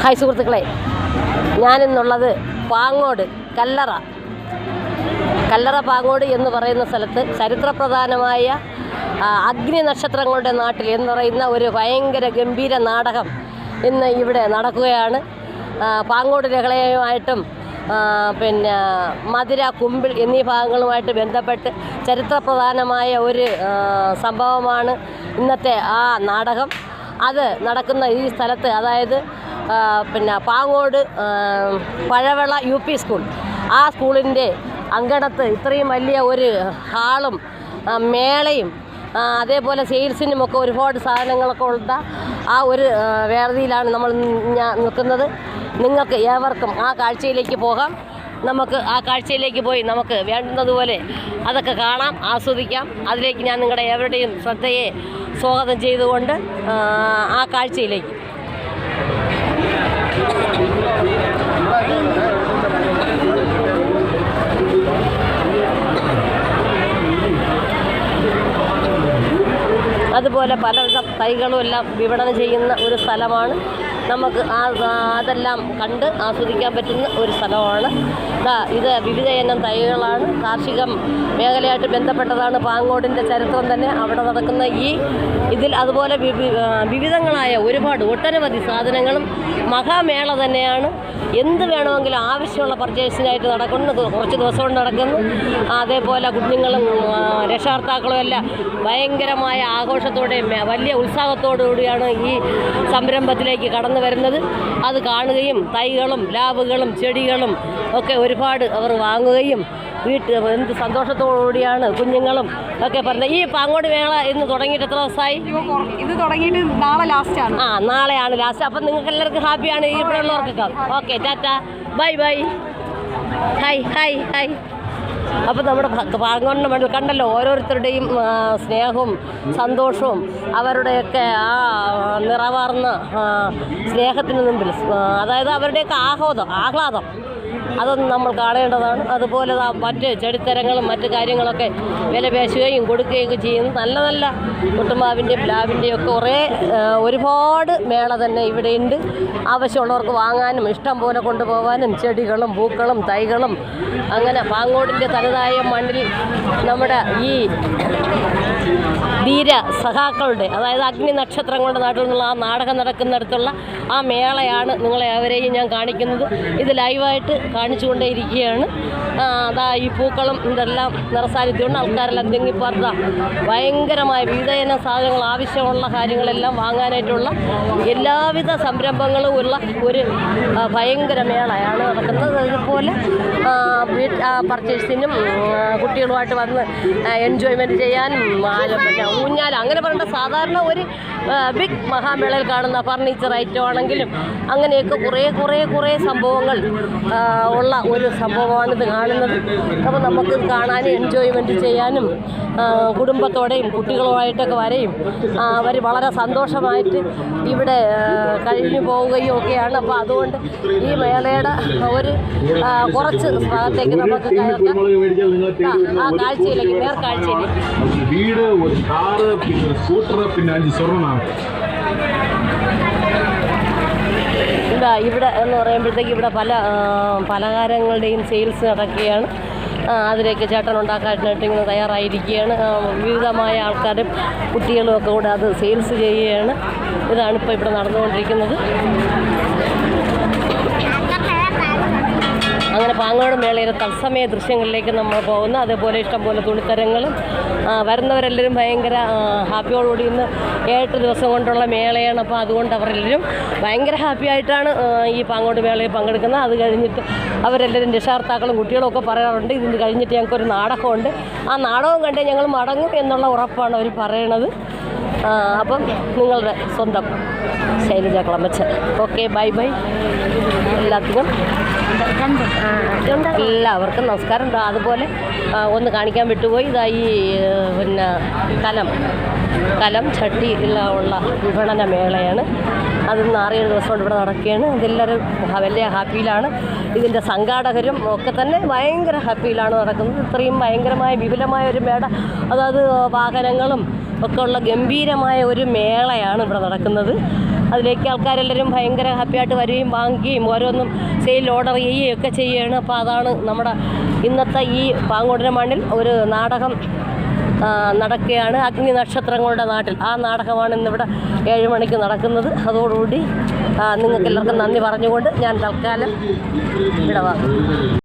Hi സുഹൃത്തുക്കളെ, ഞാനിന്നുള്ളത് പാങ്ങോട് കല്ലറ പാങ്ങോട് എന്ന് പറയുന്ന സ്ഥലത്ത് ചരിത്രപ്രധാനമായ അഗ്നി നക്ഷത്രങ്ങളുടെ നാട്ടിൽ എന്ന് പറയുന്ന ഒരു ഭയങ്കര ഗംഭീര നാടകം ഇന്ന് ഇവിടെ നടക്കുകയാണ്. പാങ്ങോട് ലഹളയുമായിട്ടും പിന്നെ മധുര, കുമ്പിൾ എന്നീ ഭാഗങ്ങളുമായിട്ട് ബന്ധപ്പെട്ട് ചരിത്രപ്രധാനമായ ഒരു സംഭവമാണ് ഇന്നത്തെ ആ നാടകം. അത് നടക്കുന്ന ഈ സ്ഥലത്ത്, അതായത് പിന്നെ പാങ്ങോട് പഴവള UP സ്കൂൾ, ആ സ്കൂളിൻ്റെ അങ്കണത്ത് ഇത്രയും വലിയ ഒരു ഹാളും മേളയും അതേപോലെ സെയിൽസിനുമൊക്കെ ഒരുപാട് സാധനങ്ങളൊക്കെ ഉള്ള ആ ഒരു വേദിയിലാണ് നമ്മൾ നിൽക്കുന്നത്. നിങ്ങൾക്ക് ഏവർക്കും ആ കാഴ്ചയിലേക്ക് പോകാം. നമുക്ക് ആ കാഴ്ചയിലേക്ക് പോയി നമുക്ക് വേണ്ടുന്നതുപോലെ അതൊക്കെ കാണാം, ആസ്വദിക്കാം. അതിലേക്ക് ഞാൻ നിങ്ങളുടെ ഏവരുടെയും ശ്രദ്ധയെ സ്വാഗതം ചെയ്തുകൊണ്ട് ആ കാഴ്ചയിലേക്ക്. അതുപോലെ പലവിധ തൈകളും എല്ലാം വിപണനം ചെയ്യുന്ന ഒരു സ്ഥലമാണ്. നമുക്ക് അതെല്ലാം കണ്ട് ആസ്വദിക്കാൻ പറ്റുന്ന ഒരു സ്ഥലമാണ്. ഇത് വിവിധ ഇനം തൈകളാണ്. കാർഷിക മേഖലയായിട്ട് ബന്ധപ്പെട്ടതാണ് പാങ്ങോടിൻ്റെ ചരിത്രം തന്നെ. അവിടെ നടക്കുന്ന ഇതിൽ അതുപോലെ വിവിധങ്ങളായ ഒട്ടനവധി സാധനങ്ങളും മഹാമേള തന്നെയാണ്. എന്ത് വേണമെങ്കിലും ആവശ്യമുള്ള പർച്ചേസിനായിട്ട് നടക്കുന്നു, കുറച്ച് ദിവസം കൊണ്ട് നടക്കുന്നു. അതേപോലെ കുഞ്ഞുങ്ങളും രക്ഷാകർത്താക്കളും എല്ലാം ഭയങ്കരമായ ആഘോഷത്തോടെയും വലിയ ഉത്സാഹത്തോടുകൂടിയാണ് ഈ സംരംഭത്തിലേക്ക് കടന്നു വരുന്നത്. അത് കാണുകയും തൈകളും ലാബുകളും ചെടികളും ഒക്കെ ഒരുപാട് അവർ വാങ്ങുകയും എന്ത് സന്തോഷത്തോടുകൂടിയാണ് കുഞ്ഞുങ്ങളും ഒക്കെ പറഞ്ഞത്. ഈ പാങ്ങോട് മേള ഇന്ന് തുടങ്ങിയിട്ട് എത്ര ദിവസമായി? ഇത് തുടങ്ങിയിട്ട് നാളെ ലാസ്റ്റാണ്. നാളെയാണ് ലാസ്റ്റ്. അപ്പം നിങ്ങൾക്ക് എല്ലാവർക്കും ഹാപ്പിയാണ്, ഈ ഇവിടെ ഉള്ളവർക്കൊക്കെ. Okay, tata, bye bye, hi hi hi. അപ്പോൾ നമ്മുടെ പാങ്ങോടിൻ്റെ മണ്ണിൽ കണ്ടല്ലോ ഓരോരുത്തരുടെയും സ്നേഹവും സന്തോഷവും അവരുടെയൊക്കെ ആ നിറവാർന്ന സ്നേഹത്തിന് മുമ്പിൽ, അതായത് അവരുടെയൊക്കെ ആഹ്ലാദം അതൊന്നും നമ്മൾ കാണേണ്ടതാണ്. അതുപോലെ മറ്റ് ചെടിത്തരങ്ങളും മറ്റ് കാര്യങ്ങളൊക്കെ വില പേശുകയും കൊടുക്കുകയൊക്കെ ചെയ്യുന്നു. നല്ല നല്ല കുട്ടുമാവിൻ്റെയും പ്ലാവിൻ്റെയും ഒക്കെ ഒരുപാട് മേള തന്നെ ഇവിടെയുണ്ട്. ആവശ്യമുള്ളവർക്ക് വാങ്ങാനും ഇഷ്ടം പോലെ കൊണ്ടുപോകാനും ചെടികളും പൂക്കളും തൈകളും അങ്ങനെ പാങ്ങോടിൻ്റെ തനതായ മണ്ണിൽ നമ്മുടെ ഈ ധീര സഖാക്കളുടെ, അതായത് അഗ്നി നക്ഷത്രങ്ങളുടെ നാട്ടിൽ നിന്നുള്ള ആ നാടകം നടക്കുന്നിടത്തുള്ള ആ മേളയാണ് നിങ്ങളെ അവരെയും ഞാൻ കാണിക്കുന്നത്. ഇത് ലൈവായിട്ട് കാണിച്ചുകൊണ്ടേയിരിക്കുകയാണ്. ഈ പൂക്കളും ഇതെല്ലാം നിറസാന്നിധ്യമുണ്ട്. ആൾക്കാരെല്ലാം തിങ്ങിപ്പാർത്ത ഭയങ്കരമായ വിവിധയിനം സാധനങ്ങൾ, ആവശ്യമുള്ള കാര്യങ്ങളെല്ലാം വാങ്ങാനായിട്ടുള്ള എല്ലാവിധ സംരംഭങ്ങളും ഉള്ള ഒരു ഭയങ്കര മേളയാണ് നടക്കുന്നത്. അതുപോലെ പർച്ചേസിനും കുട്ടികളുമായിട്ട് വന്ന് എൻജോയ്മെൻറ്റ് ചെയ്യാനും ഊഞ്ഞാൽ അങ്ങനെ പറയേണ്ട സാധാരണ ഒരു ബിഗ് മഹാമേളയിൽ കാണുന്ന ഫർണിച്ചർ ഐറ്റം ആണെങ്കിലും അങ്ങനെയൊക്കെ കുറേ സംഭവങ്ങൾ ഉള്ള ഒരു സംഭവമാണിത് കാണുന്നത്. അപ്പോൾ നമുക്ക് കാണാനും എൻജോയ്മെൻറ്റ് ചെയ്യാനും കുടുംബത്തോടെയും കുട്ടികളുമായിട്ടൊക്കെ വരെയും അവർ വളരെ സന്തോഷമായിട്ട് ഇവിടെ കഴിഞ്ഞു പോവുകയും ഒക്കെയാണ്. അപ്പോൾ അതുകൊണ്ട് ഈ മേളയുടെ ഒരു കുറച്ച് ഭാഗത്തേക്ക് നമുക്ക് കയറാം. ആ കാഴ്ചയിലേക്ക്, നേർക്കാഴ്ചയിലേക്ക്. വീട്, ഒരു കാറ്, പിന്നെ ഒരു സ്കൂട്ടർ, പിന്നെ 5 സ്വർണ്ണമാണ്. ഇവിടെ എന്ന് പറയുമ്പോഴത്തേക്ക് ഇവിടെ പല പലഹാരങ്ങളുടെയും സെയിൽസ് നടക്കുകയാണ്. അതിലേക്ക് ചേട്ടൻ ഉണ്ടാക്കാനായിട്ട് ഇങ്ങനെ തയ്യാറായിരിക്കുകയാണ്. വിവിധമായ ആൾക്കാരും കുട്ടികളും ഒക്കെ കൂടെ അത് സെയിൽസ് ചെയ്യുകയാണ്. ഇതാണിപ്പോൾ ഇവിടെ നടന്നുകൊണ്ടിരിക്കുന്നത്. അങ്ങനെ പാങ്ങോട് മേളയിലെ തത്സമയ ദൃശ്യങ്ങളിലേക്ക് നമ്മൾ പോകുന്നു. അതേപോലെ ഇഷ്ടംപോലെ തുണിത്തരങ്ങളും വരുന്നവരെല്ലാവരും ഭയങ്കര ഹാപ്പിയോടുകൂടി ഇന്ന് 8 ദിവസം കൊണ്ടുള്ള മേളയാണ്. അപ്പോൾ അതുകൊണ്ട് അവരെല്ലാവരും ഭയങ്കര ഹാപ്പി ആയിട്ടാണ് ഈ പാങ്ങോട് മേളയിൽ പങ്കെടുക്കുന്നത്. അത് കഴിഞ്ഞിട്ട് അവരെല്ലാവരും രക്ഷാകർത്താക്കളും കുട്ടികളും ഒക്കെ പറയാറുണ്ട്, ഇതിന് കഴിഞ്ഞിട്ട് ഞങ്ങൾക്കൊരു നാടകമുണ്ട്, ആ നാടകം കണ്ടേ ഞങ്ങൾ മടങ്ങും എന്നുള്ള ഉറപ്പാണ് അവർ പറയണത്. അപ്പം നിങ്ങളുടെ സ്വന്തം ശൈലജ കളമച്ചൻ. ഓക്കെ, ബൈ ബൈ എല്ലാത്തിനും. എല്ലാവർക്കും നമസ്കാരം. അതുപോലെ ഒന്ന് കാണിക്കാൻ വിട്ടുപോയി, ഈ പിന്നെ കലം ചട്ടി ഉള്ള വിപണന മേളയാണ്. അത് 6-7 ദിവസം കൊണ്ട് ഇവിടെ നടക്കുകയാണ്. ഇതെല്ലാവരും വലിയ ഹാപ്പിയിലാണ്. ഇതിൻ്റെ സംഘാടകരും ഒക്കെ തന്നെ ഭയങ്കര ഹാപ്പിയിലാണ് നടക്കുന്നത്. ഇത്രയും ഭയങ്കരമായ വിപുലമായ ഒരു മേള, അതായത് വാഹനങ്ങളും ഒക്കെ ഉള്ള ഗംഭീരമായ ഒരു മേളയാണ് ഇവിടെ നടക്കുന്നത്. അതിലേക്ക് ആൾക്കാരെല്ലാവരും ഭയങ്കര ഹാപ്പിയായിട്ട് വരികയും വാങ്ങുകയും ഓരോന്നും സെയിൽ ഓർഡർ ചെയ്യുകയും ഒക്കെ ചെയ്യുകയാണ്. അപ്പോൾ അതാണ് നമ്മുടെ ഇന്നത്തെ ഈ പാങ്ങോടിന് മണ്ണിൽ ഒരു നാടകം നടക്കുകയാണ്. അഗ്നി നക്ഷത്രങ്ങളുടെ നാട്ടിൽ ആ നാടകമാണ് ഇന്നിവിടെ 7 മണിക്ക് നടക്കുന്നത്. അതോടുകൂടി നിങ്ങൾക്ക് എല്ലാവർക്കും നന്ദി പറഞ്ഞുകൊണ്ട് ഞാൻ തൽക്കാലം വിടവാങ്ങും.